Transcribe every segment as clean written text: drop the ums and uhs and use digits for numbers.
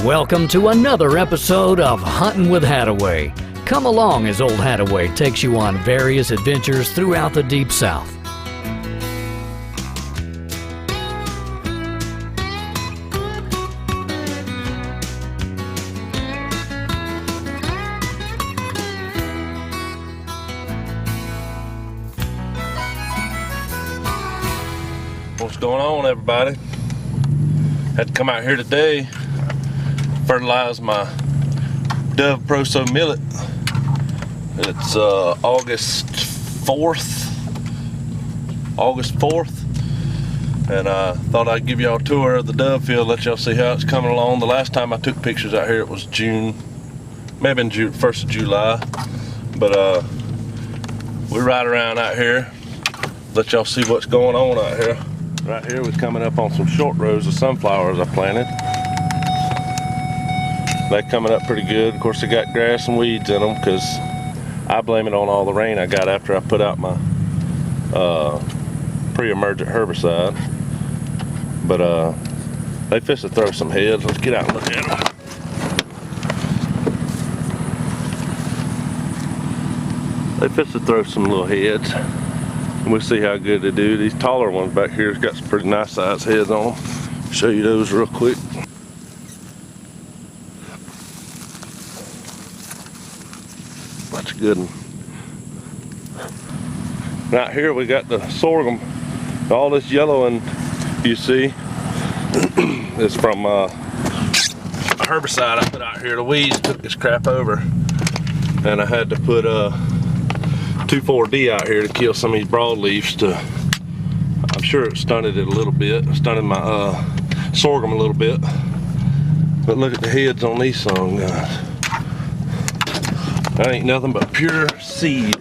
Welcome to another episode of Hunting with Hadaway. Come along as old Hadaway takes you on various adventures throughout the Deep South. What's going on, everybody? Had to come out here today, fertilize my Dove Proso millet. It's August 4th, and I thought I'd give y'all a tour of the Dove field, let y'all see how it's coming along. The last time I took pictures out here, it was June, maybe in 1st of July, but we're right around out here. Let y'all see what's going on out here. Right here, we're coming up on some short rows of sunflowers I planted. They're coming up pretty good. Of course, they got grass and weeds in them because I blame it on all the rain I got after I put out my pre-emergent herbicide. But they fish to throw some heads. Let's get out and look at them. They fish to throw some little heads. And we'll see how good they do. These taller ones back here has got some pretty nice sized heads on them. Show you those real quick. That's a good one. Right here we got the sorghum. All this yellowing you see is from a herbicide I put out here. The weeds took this crap over, and I had to put 2,4-D out here to kill some of these broadleafs. I'm sure it stunted it a little bit. It stunted my sorghum a little bit. But look at the heads on these son guys. That ain't nothing but pure seed.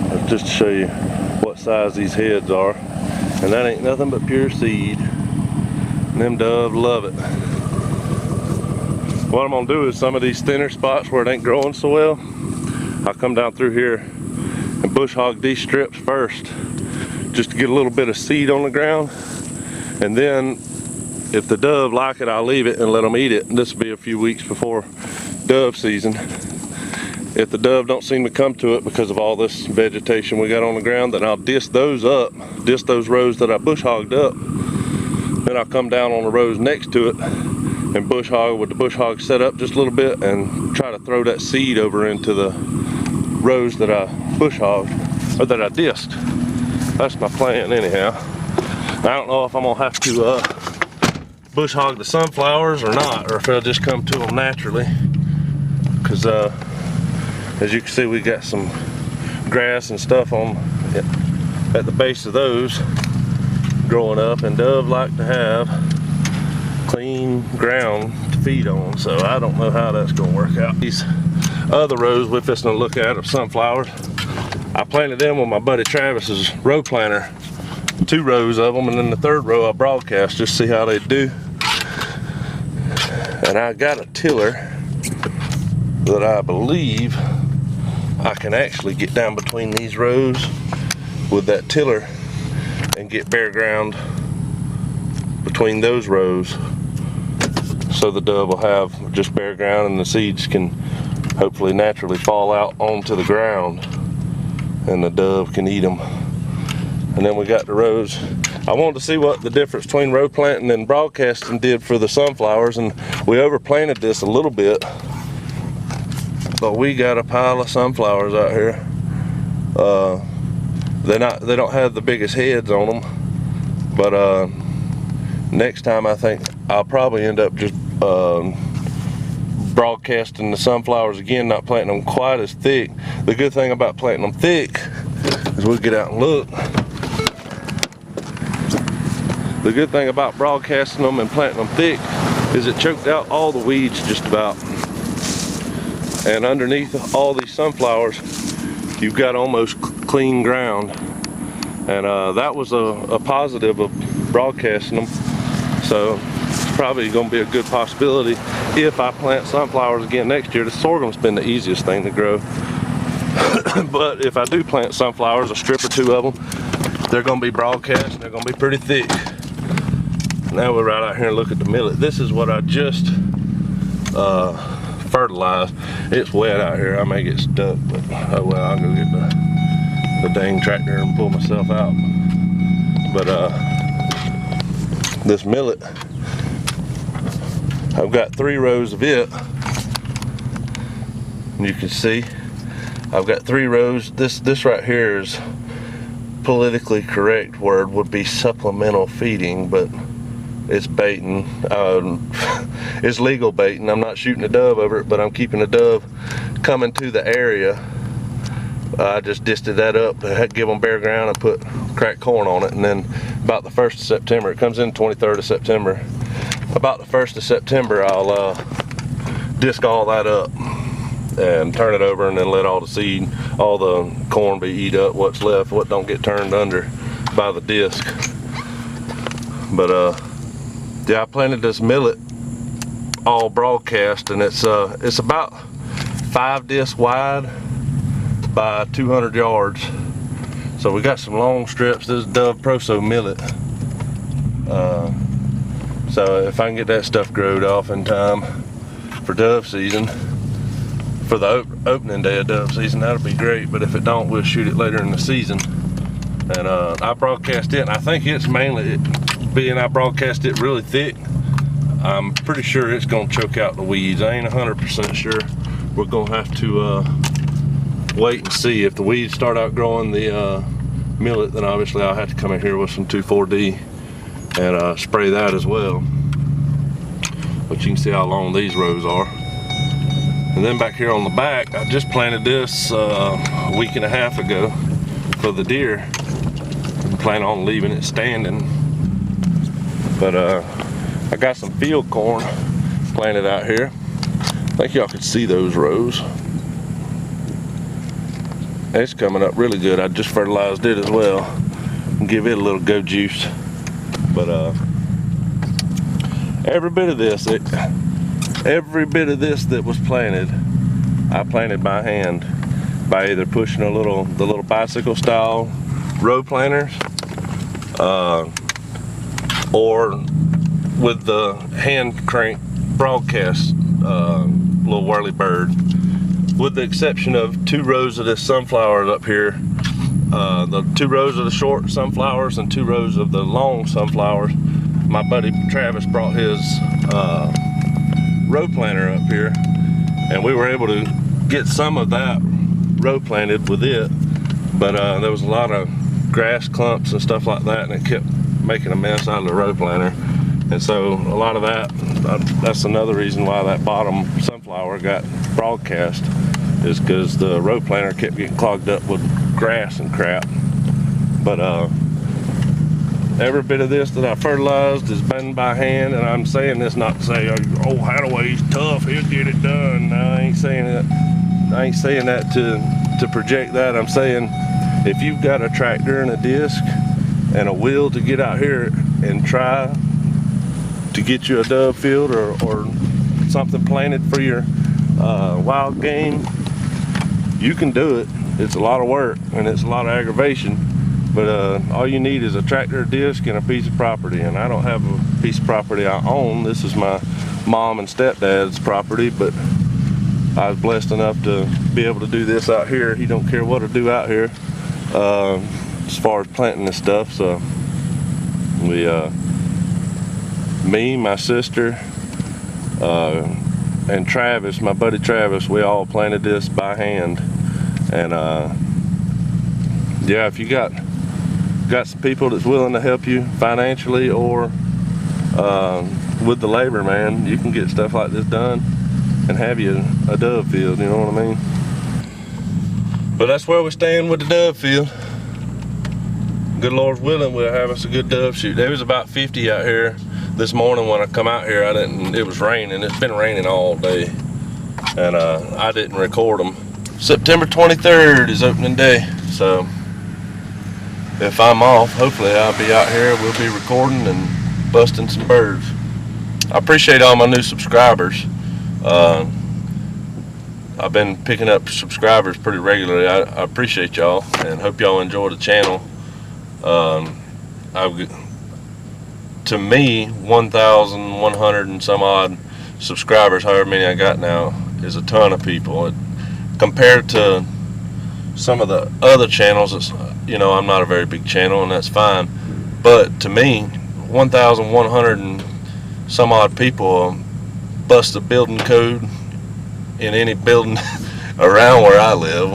That's just to show you what size these heads are. And that ain't nothing but pure seed. And them doves love it. What I'm gonna do is some of these thinner spots where it ain't growing so well, I'll come down through here and bush hog these strips first, just to get a little bit of seed on the ground. And then if the dove like it, I'll leave it and let them eat it. This will be a few weeks before dove season. If the dove don't seem to come to it because of all this vegetation we got on the ground, then I'll disc those up, disc those rows that I bush hogged up. Then I'll come down on the rows next to it and bush hog with the bush hog set up just a little bit and try to throw that seed over into the rows that I bush hogged, or that I disced. That's my plan anyhow. I don't know if I'm gonna have to bush hog the sunflowers or not, or if they'll just come to them naturally. Because as you can see, we got some grass and stuff on at the base of those growing up, and doves like to have clean ground to feed on, so I don't know how that's gonna work out. These other rows we're fixing to look at of sunflowers, I planted them with my buddy Travis's row planter, 2 rows of them, and then the 3rd row I broadcast just to see how they do. And I got a tiller that I believe I can actually get down between these rows with that tiller and get bare ground between those rows, so the dove will have just bare ground and the seeds can hopefully naturally fall out onto the ground and the dove can eat them. And then we got the rows. I wanted to see what the difference between row planting and broadcasting did for the sunflowers, and we overplanted this a little bit, but we got a pile of sunflowers out here. They don't have the biggest heads on them, but next time I think I'll probably end up just broadcasting the sunflowers again, not planting them quite as thick. The good thing about planting them thick is we'll get out and look. The good thing about broadcasting them and planting them thick is it choked out all the weeds just about. And underneath all these sunflowers, you've got almost clean ground. And that was a positive of broadcasting them. So it's probably gonna be a good possibility if I plant sunflowers again next year. The sorghum's been the easiest thing to grow. But if I do plant sunflowers, a strip or 2 of them, they're gonna be broadcast and they're gonna be pretty thick. Now we're right out here and look at the millet. This is what I just fertilized. It's wet out here. I may get stuck, but oh well, I'll go get the dang tractor and pull myself out. But this millet, I've got 3 rows of it. And you can see I've got 3 rows. This right here is politically correct word would be supplemental feeding, but it's baiting. It's legal baiting. I'm not shooting a dove over it, but I'm keeping a dove coming to the area. I just disted that up, give them bare ground and put cracked corn on it, and then about the 1st of September, it comes in 23rd of September. About the 1st of September, I'll disc all that up and turn it over, and then let all the seed, all the corn be eat up, what's left, what don't get turned under by the disc. But yeah, I planted this millet all broadcast, and it's about 5 discs wide by 200 yards. So we got some long strips. This is Dove Proso millet. So if I can get that stuff growed off in time for dove season, for the opening day of dove season, that'll be great. But if it don't, we'll shoot it later in the season. And I broadcast it, and I think it's mainly being I broadcast it really thick. I'm pretty sure it's gonna choke out the weeds. I ain't 100% sure. We're gonna have to wait and see. If the weeds start outgrowing the millet, then obviously I'll have to come in here with some 2,4-D and spray that as well. But you can see how long these rows are. And then back here on the back, I just planted this a week and a half ago for the deer. I'm planning on leaving it standing. But I got some field corn planted out here. I think y'all can see those rows. It's coming up really good. I just fertilized it as well and give it a little go juice. But every bit of this that was planted, I planted by hand by either pushing the little bicycle style row planters, or with the hand crank broadcast little whirly bird. With the exception of 2 rows of this sunflower up here, the 2 rows of the short sunflowers and 2 rows of the long sunflowers, my buddy Travis brought his row planter up here, and we were able to get some of that row planted with it, but there was a lot of grass clumps and stuff like that, and it kept making a mess out of the row planter. And so a lot of that's another reason why that bottom sunflower got broadcast, is because the row planter kept getting clogged up with grass and crap. But every bit of this that I fertilized is done by hand, and I'm saying this not to say, oh, Hadaway's tough, he'll get it done. No, I ain't saying that. I ain't saying that to project that. I'm saying if you've got a tractor and a disc and a will to get out here and try to get you a dove field or something planted for your wild game, you can do it. It's a lot of work and it's a lot of aggravation, but all you need is a tractor, a disc, and a piece of property. And I don't have a piece of property I own. This is my mom and stepdad's property, but I was blessed enough to be able to do this out here. He don't care what to do out here as far as planting this stuff. So we me, my sister, and Travis, my buddy Travis, we all planted this by hand. And yeah, if you got some people that's willing to help you financially or with the labor, man, you can get stuff like this done and have you a dove field, you know what I mean? But that's where we stand with the dove field. Good Lord's willing, we'll have us a good dove shoot. There was about 50 out here this morning when I come out here. It was raining. It's been raining all day, and I didn't record them. September 23rd is opening day, so if I'm off, hopefully I'll be out here. We'll be recording and busting some birds. I appreciate all my new subscribers. I've been picking up subscribers pretty regularly. I appreciate y'all and hope y'all enjoy the channel. To me, 1,100 and some odd subscribers, however many I got now, is a ton of people. Compared to some of the other channels, it's, I'm not a very big channel, and that's fine. But to me, 1,100 and some odd people bust the building code in any building around where I live.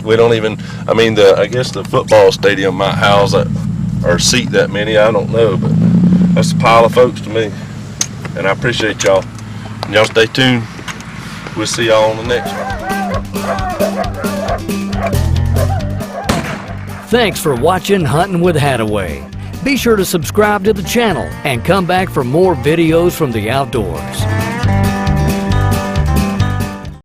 We don't even, I guess the football stadium might house that or seat that many, I don't know, but that's a pile of folks to me. And I appreciate y'all. And y'all stay tuned. We'll see y'all on the next one. Thanks for watching Hunting with Hadaway. Be sure to subscribe to the channel and come back for more videos from the outdoors.